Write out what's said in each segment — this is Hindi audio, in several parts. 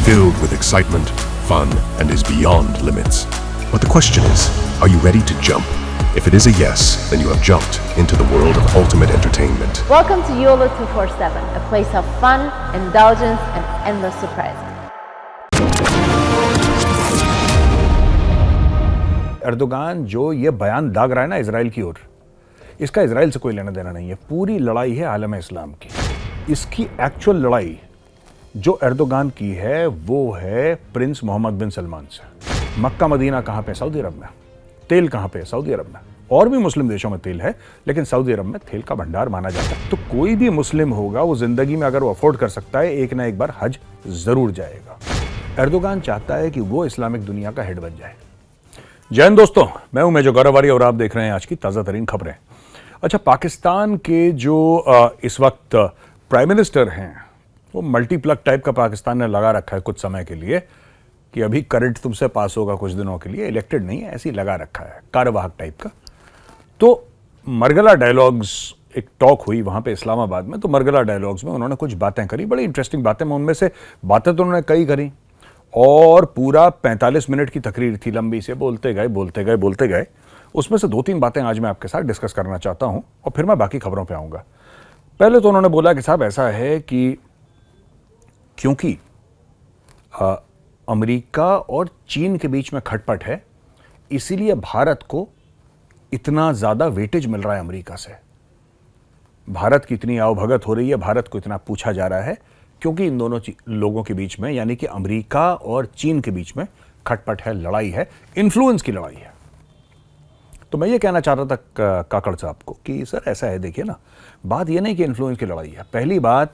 filled with excitement, fun, and is beyond limits. But the question is, are you ready to jump? If it is a yes, then you have jumped into the world of ultimate entertainment. Welcome to YOLO 247, a place of fun, indulgence, and endless surprises. Erdogan जो ये बयान दाग रहा है ना इजराइल की ओर, इसका इजराइल से कोई लेना देना नहीं है। पूरी लड़ाई है आलम इस्लाम की। इसकी एक्चुअल लड़ाई जो एर्दोगान की है वो है प्रिंस मोहम्मद बिन सलमान से। मक्का मदीना कहाँ पे? सऊदी अरब में। तेल कहाँ पे? सऊदी अरब में। और भी मुस्लिम देशों में तेल है, लेकिन सऊदी अरब में तेल का भंडार माना जाता है। तो कोई भी मुस्लिम होगा वो जिंदगी में अगर वो अफोर्ड कर सकता है, एक ना एक बार हज जरूर जाएगा। एर्दोगान चाहता है कि वो इस्लामिक दुनिया का हेड बन जाए। जय हिंद दोस्तों, मैं हूं मेजर गौरवारी और आप देख रहे हैं आज की ताज़ा तरीन खबरें। अच्छा, पाकिस्तान के जो इस वक्त प्राइम मिनिस्टर हैं वो मल्टीप्लग टाइप का पाकिस्तान ने लगा रखा है कुछ समय के लिए कि अभी करंट तुमसे पास होगा कुछ दिनों के लिए, इलेक्टेड नहीं है, ऐसे ही लगा रखा है, कार्यवाहक टाइप का। तो मरगला डायलॉग्स एक टॉक हुई वहां पे इस्लामाबाद में, तो मरगला डायलॉग्स में उन्होंने कुछ बातें करी, बड़ी इंटरेस्टिंग बातें। मैं उनमें से बातें तो उन्होंने कई करी और पूरा 45 मिनट की तकरीर थी, लंबी से बोलते गए। उसमें से 2-3 बातें आज मैं आपके साथ डिस्कस करना चाहता हूं और फिर मैं बाकी खबरों पे आऊंगा। पहले तो उन्होंने बोला कि साहब ऐसा है कि क्योंकि अमेरिका और चीन के बीच में खटपट है, इसीलिए भारत को इतना ज्यादा वेटेज मिल रहा है अमेरिका से। भारत की इतनी आवभगत हो रही है, भारत को इतना पूछा जा रहा है क्योंकि इन दोनों लोगों के बीच में, यानी कि अमेरिका और चीन के बीच में खटपट है, लड़ाई है, इन्फ्लुएंस की लड़ाई है। तो मैं ये कहना चाह रहा था काकड़ साहब को कि सर ऐसा है, देखिए ना, बात ये नहीं कि इन्फ्लुएंस की लड़ाई है। पहली बात,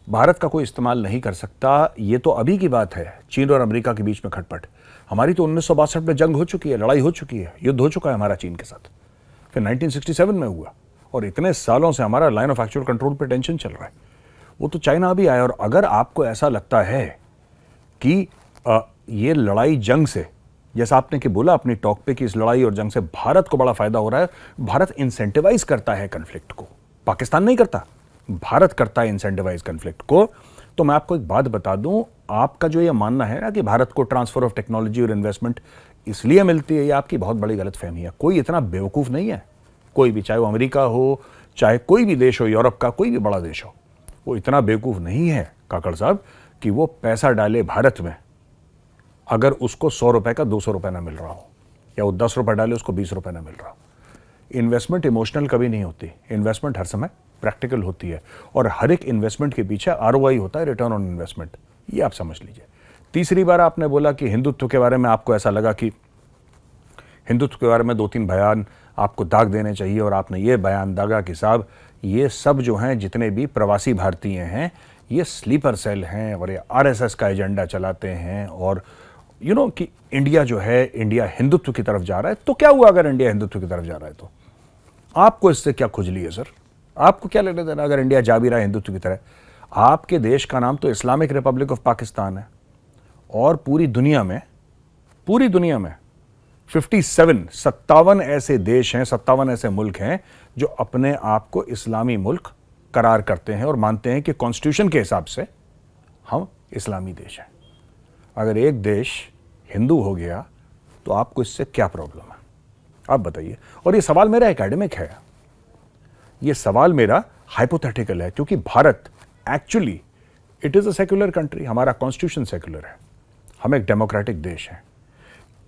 भारत का कोई इस्तेमाल नहीं कर सकता, ये तो अभी की बात है, चीन और अमेरिका के बीच में खटपट। हमारी तो 1962 में जंग हो चुकी है, लड़ाई हो चुकी है, युद्ध हो चुका है हमारा चीन के साथ, फिर 1967 में हुआ, और इतने सालों से हमारा लाइन ऑफ एक्चुअल कंट्रोल पे टेंशन चल रहा है। वो तो चाइना भी आया। और अगर आपको ऐसा लगता है कि ये लड़ाई जंग से, जैसा आपने कि बोला अपनी टॉक पे कि इस लड़ाई और जंग से भारत को बड़ा फायदा हो रहा है, भारत इंसेंटिवाइज करता है कन्फ्लिक्ट को, पाकिस्तान नहीं करता, भारत करता है इंसेंटिवाइज कन्फ्लिक्ट को। तो मैं आपको एक बात बता दूं, आपका जो ये मानना है ना कि भारत को ट्रांसफर ऑफ टेक्नोलॉजी और इन्वेस्टमेंट इसलिए मिलती है, ये आपकी बहुत बड़ी गलतफहमी है। कोई इतना बेवकूफ नहीं है, कोई भी, चाहे वो अमेरिका हो, चाहे कोई भी देश हो, यूरोप का कोई भी बड़ा देश हो, वो इतना बेवकूफ नहीं है काकड़ साहब कि वो पैसा डाले भारत में अगर उसको 100 रुपए का 200 रुपए ना मिल रहा हो, या वो 10 रुपए डाले उसको 20 रुपए ना मिल रहा हो। इन्वेस्टमेंट इमोशनल कभी नहीं होती, इन्वेस्टमेंट हर समय प्रैक्टिकल होती है, और हर एक इन्वेस्टमेंट के पीछे ROI होता है, रिटर्न ऑन इन्वेस्टमेंट। ये आप समझ लीजिए। तीसरी बार आपने बोला कि हिंदुत्व के बारे में आपको ऐसा लगा कि हिंदुत्व के बारे में 2-3 बयान आपको दाग देने चाहिए, और आपने ये बयान दागा कि साहब ये सब जो हैं, जितने भी प्रवासी भारतीय हैं, ये स्लीपर सेल हैं और ये RSS का एजेंडा चलाते हैं, और कि इंडिया जो है, इंडिया हिंदुत्व की तरफ जा रहा है। तो क्या हुआ अगर इंडिया हिंदुत्व की तरफ जा रहा है? तो आपको इससे क्या खुजली है सर? आपको क्या लेना देना अगर इंडिया जा भी रहा है हिंदुत्व की तरह? आपके देश का नाम तो इस्लामिक रिपब्लिक ऑफ पाकिस्तान है, और पूरी दुनिया में 57 ऐसे देश हैं, 57 ऐसे मुल्क हैं जो अपने आप को इस्लामी मुल्क करार करते हैं और मानते हैं कि कॉन्स्टिट्यूशन के हिसाब से हम इस्लामी देश हैं। अगर एक देश हिंदू हो गया तो आपको इससे क्या प्रॉब्लम है? आप बताइए। और ये सवाल मेरा एकेडमिक है, ये सवाल मेरा हाइपोथेटिकल है, क्योंकि Bharat actually it is a secular country, हमारा कॉन्स्टिट्यूशन सेक्युलर है, हम एक डेमोक्रेटिक देश हैं।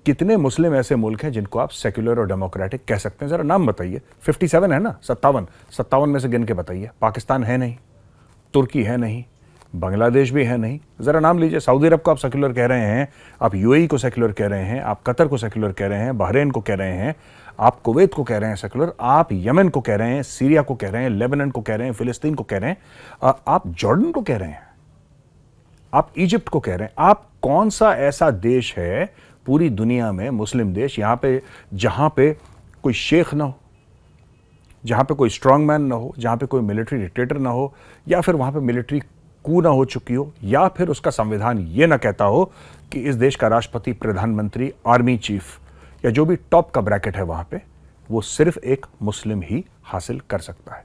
कितने मुस्लिम ऐसे मुल्क हैं जिनको आप सेक्युलर और डेमोक्रेटिक कह सकते हैं? जरा नाम बताइए। 57 है ना, 57 में से गिन के बताइए। पाकिस्तान है नहीं, तुर्की है नहीं, बांग्लादेश भी है नहीं, जरा नाम लीजिए। सऊदी अरब को आप सेक्युलर कह रहे हैं, आप UAE को सेक्युलर कह रहे हैं, आप कतर को सेक्युलर कह रहे हैं, बहरीन को कह रहे हैं, आप कुवैत को कह रहे हैं सेक्युलर, आप यमन को कह रहे हैं, सीरिया को कह रहे हैं, लेबनान को कह रहे हैं, फिलिस्तीन को कह रहे हैं, आप जॉर्डन को कह रहे हैं, आप इजिप्ट को कह रहे हैं। आप कौन सा ऐसा देश है पूरी दुनिया में, मुस्लिम देश, यहां पे जहां पे कोई शेख ना हो, जहां पे कोई स्ट्रांग मैन ना हो, जहां पे कोई मिलिट्री डिक्टेटर ना हो, या फिर वहां पे मिलिट्री कू ना हो चुकी हो, या फिर उसका संविधान ये ना कहता हो कि इस देश का राष्ट्रपति, प्रधानमंत्री, आर्मी चीफ, या जो भी टॉप का ब्रैकेट है वहां पे, वो सिर्फ एक मुस्लिम ही हासिल कर सकता है।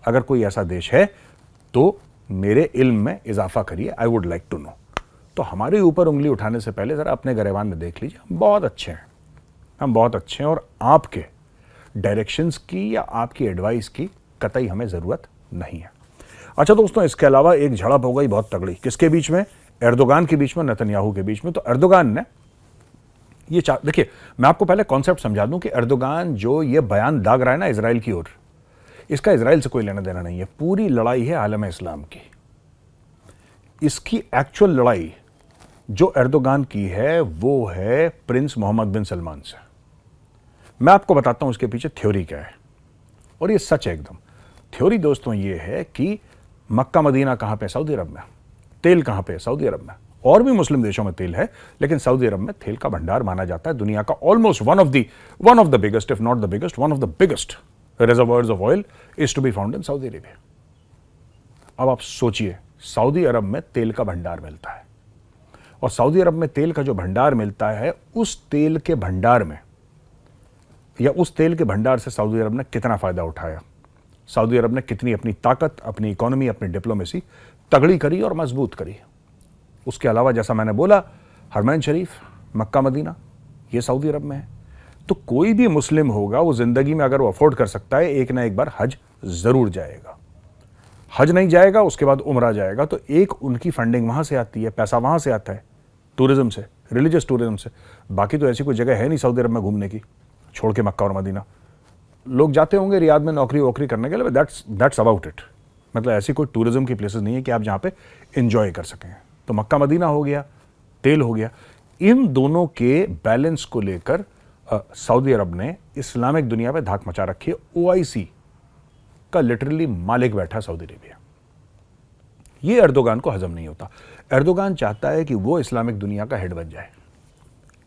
अगर कोई ऐसा देश है तो मेरे इल्म में इजाफा करिए, I would like to know. तो हमारे ऊपर उंगली उठाने से पहले ज़रा अपने गरेबान में देख लीजिए, हम बहुत अच्छे हैं, हम बहुत अच्छे हैं, और आपके डायरेक्शंस की या आपकी एडवाइस की कतई हमें ज़रूरत नहीं है। अच्छा दोस्तों, इसके अलावा एक झड़प हो गई बहुत तगड़ी, किसके बीच में? एर्दोगान के बीच में, नेतन्याहू के बीच में। तो एर्दोगान ने ये देखिए, मैं आपको पहले कॉन्सेप्ट समझा दूं कि एर्दोगान जो ये बयान दाग रहा है ना इजराइल की ओर, इसका इजराइल से कोई लेना देना नहीं है। पूरी लड़ाई है आलम इस्लाम की। इसकी एक्चुअल लड़ाई जो एर्दोगान की है वो है प्रिंस मोहम्मद बिन सलमान से। मैं आपको बताता हूं उसके पीछे थ्योरी क्या है, और ये सच है एकदम। थ्योरी दोस्तों ये है कि मक्का मदीना कहां पे? सऊदी अरब में। तेल कहां पे? सऊदी अरब में। और भी मुस्लिम देशों में तेल है, लेकिन सऊदी अरब में तेल का भंडार माना जाता है दुनिया का almost one of the biggest, if not the biggest, one of the biggest reservoirs of oil is to be found in Saudi Arabia. अब आप सोचिए, सऊदी अरब में तेल का भंडार मिलता है, और सऊदी अरब में तेल का जो भंडार मिलता है, उस तेल के भंडार में या उस तेल के भंडार से सऊदी अरब ने कितना फायदा उठाया, सऊदी अरब ने कितनी अपनी ताकत, अपनी इकोनॉमी, अपनी डिप्लोमेसी तगड़ी करी और मजबूत करी। उसके अलावा जैसा मैंने बोला, हरमैन शरीफ, मक्का मदीना, ये सऊदी अरब में है। तो कोई भी मुस्लिम होगा, वो जिंदगी में अगर वो अफोर्ड कर सकता है, एक ना एक बार हज जरूर जाएगा। हज नहीं जाएगा, उसके बाद उम्रा जाएगा। तो एक उनकी फंडिंग वहां से आती है, पैसा वहां से आता है, टूरिज्म से, रिलीजियस टूरिज्म से। बाकी तो ऐसी कोई जगह है नहीं सऊदी अरब में घूमने की, छोड़ के मक्का और मदीना। लोग जाते होंगे रियाद में नौकरी वोकरी करने के लिए, दैट्स अबाउट इट। मतलब ऐसी कोई टूरिज्म की प्लेसेस नहीं है कि आप जहाँ पे इंजॉय कर सकें। तो मक्का मदीना हो गया, तेल हो गया, इन दोनों के बैलेंस को लेकर सऊदी अरब ने इस्लामिक दुनिया पे धाक मचा रखी है। OIC का लिटरली मालिक बैठा सऊदी अरेबिया। ये एर्दोगान को हजम नहीं होता। एर्दोगान चाहता है कि वो इस्लामिक दुनिया का हेड बन जाए।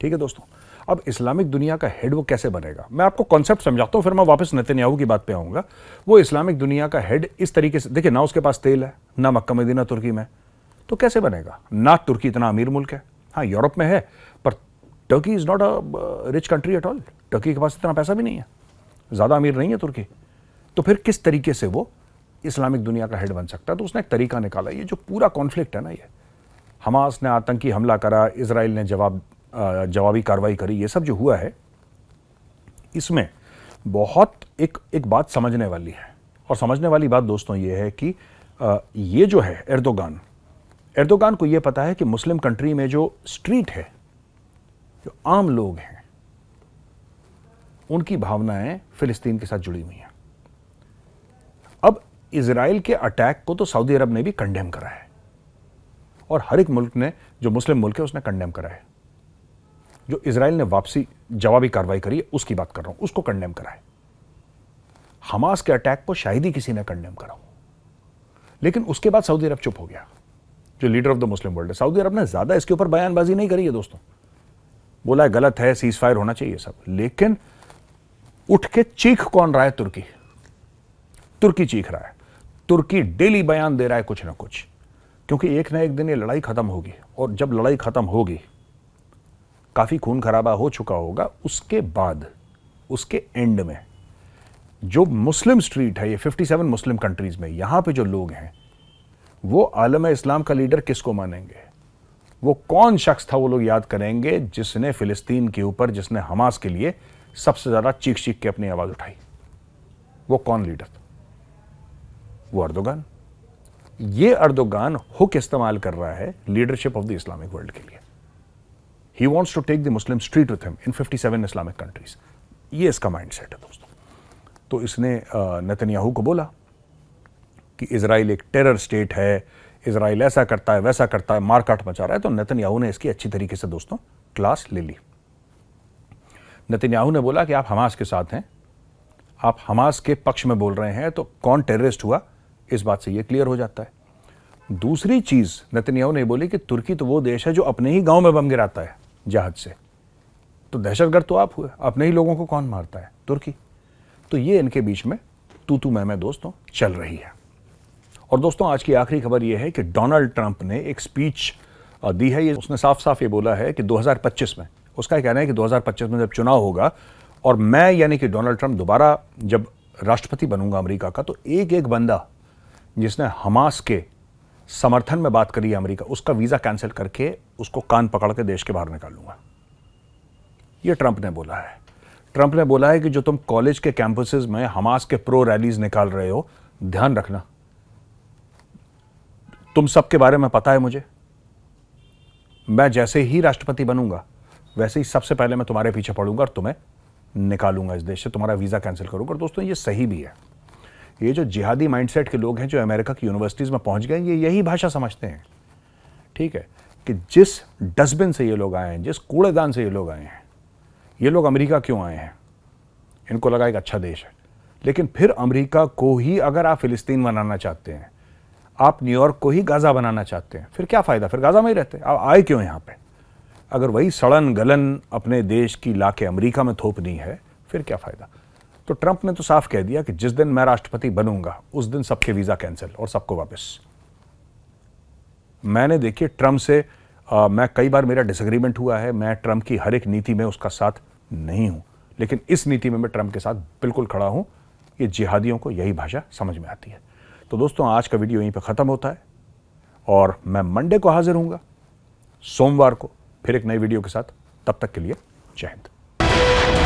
ठीक है दोस्तों, अब इस्लामिक दुनिया का हेड वो कैसे बनेगा, मैं आपको कॉन्सेप्ट समझाता हूं, फिर मैं वापस नेतन्याहू की बात पे आऊंगा। वो इस्लामिक दुनिया का हेड इस तरीके से, देखिए, ना उसके पास तेल है, ना मक्का मदीना तुर्की में, तो कैसे बनेगा? ना तुर्की इतना अमीर मुल्क है, हाँ यूरोप में है, पर Turkey is not a rich country at all. Turkey के पास इतना पैसा भी नहीं है, ज़्यादा अमीर नहीं है तुर्की। तो फिर किस तरीके से वो इस्लामिक दुनिया का हेड बन सकता है? तो उसने एक तरीका निकाला। ये जो पूरा कॉन्फ्लिक्ट है ना, ये हमास ने आतंकी हमला करा, इजराइल ने जवाबी कार्रवाई करी, ये सब जो हुआ है, इसमें बहुत एक बात समझने वाली है। और समझने वाली बात दोस्तों ये है कि ये जो है एर्दोगान को ये पता है कि मुस्लिम कंट्री में जो स्ट्रीट है, जो आम लोग हैं, उनकी भावनाएं फिलिस्तीन के साथ जुड़ी हुई हैं। अब इजराइल के अटैक को तो सऊदी अरब ने भी कंडेम करा है, और हर एक मुल्क ने, जो मुस्लिम मुल्क है, उसने कंडेम करा है। जो इजराइल ने वापसी जवाबी कार्रवाई करी है, उसकी बात कर रहा हूं, उसको कंडेम करा है। हमास के अटैक को शायद ही किसी ने कंडेम करा हो, लेकिन उसके बाद सऊदी अरब चुप हो गया, जो leader of the Muslim world है। सऊदी अरब ने ज्यादा इसके ऊपर बयानबाजी नहीं करी है दोस्तों, बोला है गलत है, सीज फायर होना चाहिए सब, लेकिन उठ के चीख कौन रहा है? तुर्की चीख रहा है। तुर्की डेली बयान दे रहा है कुछ ना कुछ, क्योंकि एक ना एक दिन ये लड़ाई खत्म होगी, और जब लड़ाई खत्म होगी, काफी खून खराबा हो चुका होगा, उसके बाद, उसके एंड में जो मुस्लिम स्ट्रीट है, ये 57 मुस्लिम कंट्रीज में, यहां पे जो लोग हैं, वो आलम इस्लाम का लीडर किसको मानेंगे? वो कौन शख्स था, वो लोग याद करेंगे, जिसने फिलिस्तीन के ऊपर, जिसने हमास के लिए सबसे ज्यादा चीख चीख के अपनी आवाज उठाई। वो कौन लीडर था? वो एर्दोगान। ये एर्दोगान हुक इस्तेमाल कर रहा है leadership of the Islamic world के लिए। He wants to take the Muslim street with him in 57 Islamic countries. ये इसका माइंडसेट है दोस्तों। तो इसने नेतन्याहू को बोला कि इजराइल एक टेरर स्टेट है, इजराइल ऐसा करता है, वैसा करता है, मारकाट मचा रहा है। तो नेतन्याहू ने इसकी अच्छी तरीके से दोस्तों क्लास ले ली। नेतन्याहू ने बोला कि आप हमास के साथ हैं, आप हमास के पक्ष में बोल रहे हैं, तो कौन टेररिस्ट हुआ, इस बात से यह क्लियर हो जाता है। दूसरी चीज नेतन्याहू ने बोली कि तुर्की तो वो देश है जो अपने ही गांव में बम गिराता है जहाज से, तो दहशतगर्द तो आप हुए, अपने ही लोगों को कौन मारता है? तुर्की। तो ये इनके बीच में तू मैं दोस्तों चल रही है। और दोस्तों आज की आखिरी खबर यह है कि डोनाल्ड ट्रंप ने एक स्पीच दी है। ये उसने साफ साफ ये बोला है कि 2025 में, उसका कहना है कि 2025 में जब चुनाव होगा और मैं यानी कि डोनाल्ड ट्रंप दोबारा जब राष्ट्रपति बनूंगा अमेरिका का, तो एक एक बंदा जिसने हमास के समर्थन में बात करी है अमेरिका, उसका वीजा कैंसिल करके उसको कान पकड़ के देश के बाहर निकालूंगा। यह ट्रंप ने बोला है। ट्रंप ने बोला है कि जो तुम कॉलेज के कैंपसेस में हमास के प्रो रैलीज निकाल रहे हो, ध्यान रखना, तुम सबके बारे में पता है मुझे। मैं जैसे ही राष्ट्रपति बनूंगा वैसे ही सबसे पहले मैं तुम्हारे पीछे पड़ूंगा और तुम्हें निकालूंगा इस देश से, तुम्हारा वीजा कैंसिल करूंगा। और दोस्तों ये सही भी है। ये जो जिहादी माइंडसेट के लोग हैं जो अमेरिका की यूनिवर्सिटीज में पहुंच गए, ये यही भाषा समझते हैं, ठीक है, कि जिस डस्टबिन से ये लोग आए हैं, जिस कूड़ेदान से ये लोग आए हैं, ये लोग अमेरिका क्यों आए हैं? इनको लगा एक अच्छा देश है। लेकिन फिर अमेरिका को ही अगर आप फिलिस्तीन बनाना चाहते हैं, आप न्यूयॉर्क को ही गाजा बनाना चाहते हैं, फिर क्या फायदा? फिर गाजा में ही रहते, आप आए क्यों यहां पे? अगर वही सड़न गलन अपने देश की लाके अमेरिका में थोपनी है, फिर क्या फायदा? तो ट्रंप ने तो साफ कह दिया कि जिस दिन मैं राष्ट्रपति बनूंगा उस दिन सबके वीजा कैंसिल और सबको वापस। मैंने देखिए ट्रंप से मैं कई बार मेरा डिसएग्रीमेंट हुआ है, मैं ट्रंप की हर एक नीति में उसका साथ नहीं हूं, लेकिन इस नीति में मैं ट्रंप के साथ बिल्कुल खड़ा हूं। ये जिहादियों को यही भाषा समझ में आती है। तो दोस्तों आज का वीडियो यहीं पे खत्म होता है और मैं मंडे को हाजिर होऊंगा, सोमवार को फिर एक नई वीडियो के साथ। तब तक के लिए जय हिंद।